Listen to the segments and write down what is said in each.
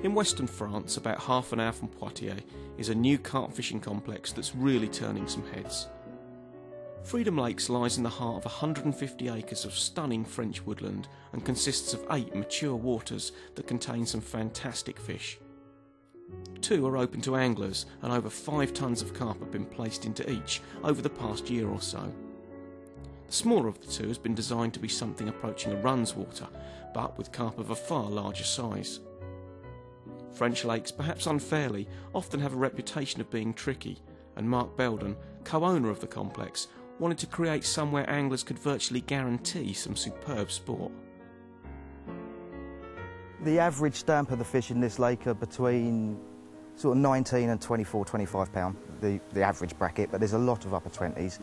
In western France, about half an hour from Poitiers, is a new carp fishing complex that's really turning some heads. Freedom Lakes lies in the heart of 150 acres of stunning French woodland and consists of 8 mature waters that contain some fantastic fish. 2 are open to anglers, and over 5 tonnes of carp have been placed into each over the past year or so. The smaller of the 2 has been designed to be something approaching a run's water, but with carp of a far larger size. French lakes, perhaps unfairly, often have a reputation of being tricky, and Mark Belden, co-owner of the complex, wanted to create somewhere anglers could virtually guarantee some superb sport. The average stamp of the fish in this lake are between sort of 19 and 24, 25 pound, the average bracket, but there's a lot of upper 20s.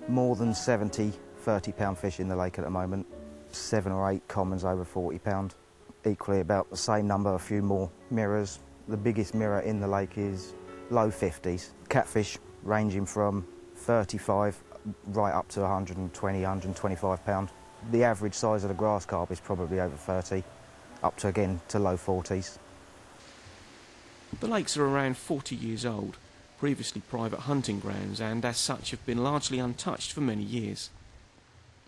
More than 70 30-pound fish in the lake at the moment. 7 or 8 commons over 40 pound. Equally about the same number, a few more mirrors. The biggest mirror in the lake is low 50s. Catfish ranging from 35 right up to 120, 125 pound. The average size of the grass carp is probably over 30, up to again to low 40s. The lakes are around 40 years old, previously private hunting grounds, and as such have been largely untouched for many years.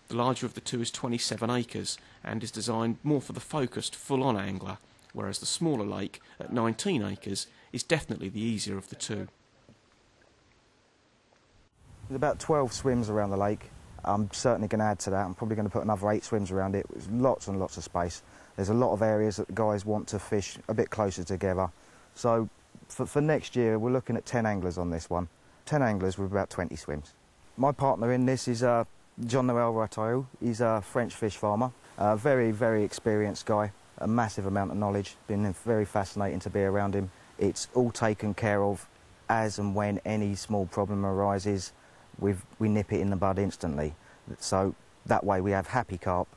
The larger of the 2 is 27 acres and is designed more for the focused, full-on angler, whereas the smaller lake, at 19 acres, is definitely the easier of the 2. There's about 12 swims around the lake. I'm certainly going to add to that. I'm probably going to put another 8 swims around it. There's lots and lots of space. There's a lot of areas that the guys want to fish a bit closer together. So for next year, we're looking at 10 anglers on this one. 10 anglers with about 20 swims. My partner in this is Jean-Noël Rateau. He's a French fish farmer. A very, very experienced guy. A massive amount of knowledge. Been very fascinating to be around him. It's all taken care of as and when any small problem arises. We nip it in the bud instantly. So that way we have happy carp,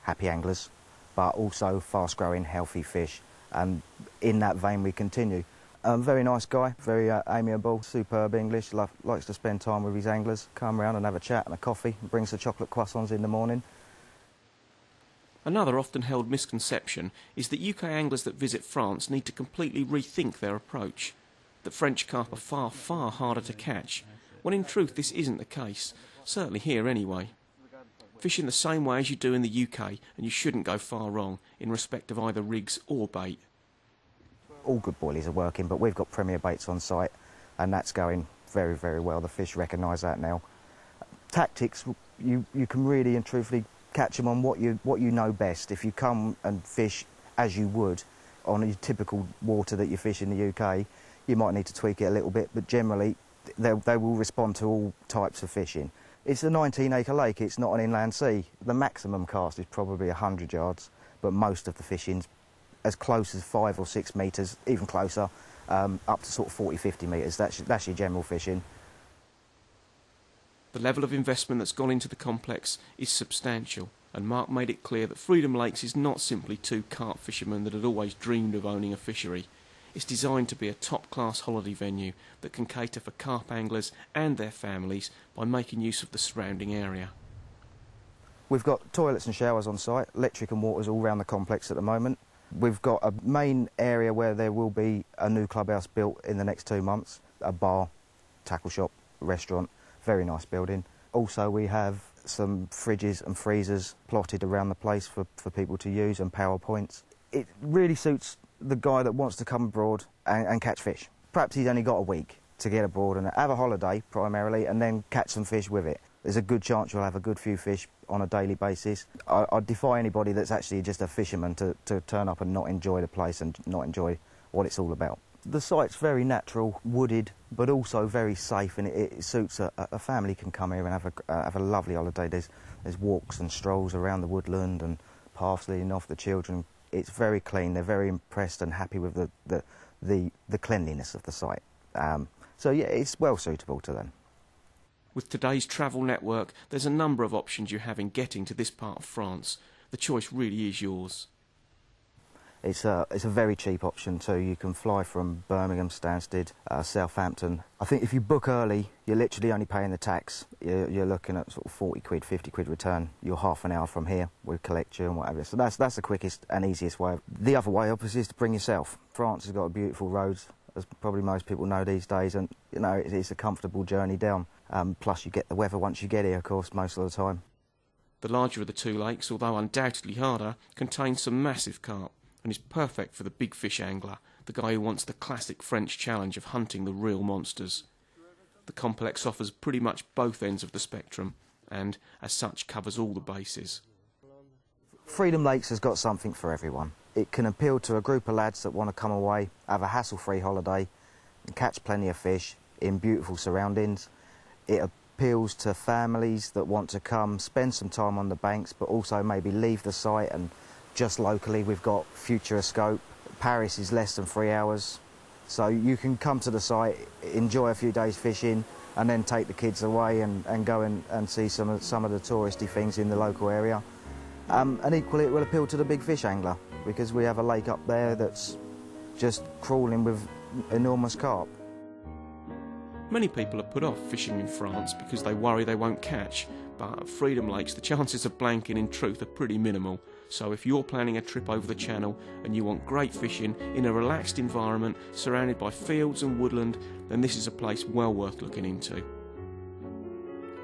happy anglers, but also fast-growing, healthy fish. And in that vein we continue. Very nice guy, very amiable, superb English, likes to spend time with his anglers, come around and have a chat and a coffee, brings the chocolate croissants in the morning. Another often held misconception is that UK anglers that visit France need to completely rethink their approach, that French carp are far, far harder to catch, when in truth this isn't the case, certainly here anyway. Fish in the same way as you do in the UK, and you shouldn't go far wrong in respect of either rigs or bait. All good boilies are working, but we've got Premier baits on site, and that's going very, very well. The fish recognise that now. Tactics, you can really and truthfully catch them on what you know best. If you come and fish as you would on a typical water that you fish in the UK, you might need to tweak it a little bit, but generally they will respond to all types of fishing. It's a 19-acre lake, it's not an inland sea. The maximum cast is probably 100 yards, but most of the fishing's as close as 5 or 6 metres, even closer, up to sort of 40, 50 metres. That's your general fishing. The level of investment that's gone into the complex is substantial, and Mark made it clear that Freedom Lakes is not simply 2 carp fishermen that had always dreamed of owning a fishery. It's designed to be a top-class holiday venue that can cater for carp anglers and their families by making use of the surrounding area. We've got toilets and showers on site, electric and waters all around the complex at the moment. We've got a main area where there will be a new clubhouse built in the next 2 months, a bar, tackle shop, restaurant, very nice building. Also we have some fridges and freezers plotted around the place for people to use, and power points. It really suits the guy that wants to come abroad and catch fish. Perhaps he's only got a week to get abroad and have a holiday primarily, and then catch some fish with it. There's a good chance you'll have a good few fish on a daily basis. I defy anybody that's actually just a fisherman to turn up and not enjoy the place and not enjoy what it's all about. The site's very natural, wooded, but also very safe, and it suits a family can come here and have a lovely holiday. There's walks and strolls around the woodland and paths leading off the children. It's very clean. They're very impressed and happy with the cleanliness of the site. So yeah, it's well suitable to them. With today's travel network, there's a number of options you have in getting to this part of France. The choice really is yours. It's a very cheap option too. You can fly from Birmingham, Stansted, Southampton. I think if you book early, you're literally only paying the tax. You're looking at sort of 40 quid, 50 quid return. You're half an hour from here. We collect you and whatever. So that's the quickest and easiest way. The other way, obviously, is to bring yourself. France has got beautiful roads, as probably most people know these days, and you know it's a comfortable journey down. Plus, you get the weather once you get here, of course, most of the time. The larger of the two lakes, although undoubtedly harder, contains some massive carp, and is perfect for the big fish angler, the guy who wants the classic French challenge of hunting the real monsters. The complex offers pretty much both ends of the spectrum, and as such covers all the bases. Freedom Lakes has got something for everyone. It can appeal to a group of lads that want to come away, have a hassle-free holiday, and catch plenty of fish in beautiful surroundings. It appeals to families that want to come, spend some time on the banks, but also maybe leave the site. And just locally, we've got Futuroscope. Paris is less than 3 hours. So you can come to the site, enjoy a few days fishing, and then take the kids away and go and see some of the touristy things in the local area. And equally, it will appeal to the big fish angler, because we have a lake up there that's just crawling with enormous carp. Many people are put off fishing in France because they worry they won't catch, but at Freedom Lakes the chances of blanking in truth are pretty minimal. So if you're planning a trip over the channel and you want great fishing in a relaxed environment surrounded by fields and woodland, then this is a place well worth looking into.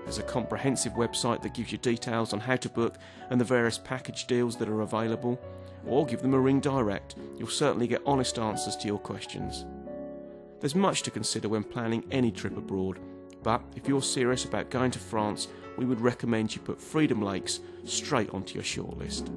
There's a comprehensive website that gives you details on how to book and the various package deals that are available, or give them a ring direct. You'll certainly get honest answers to your questions. There's much to consider when planning any trip abroad, but if you're serious about going to France, we would recommend you put Freedom Lakes straight onto your shortlist.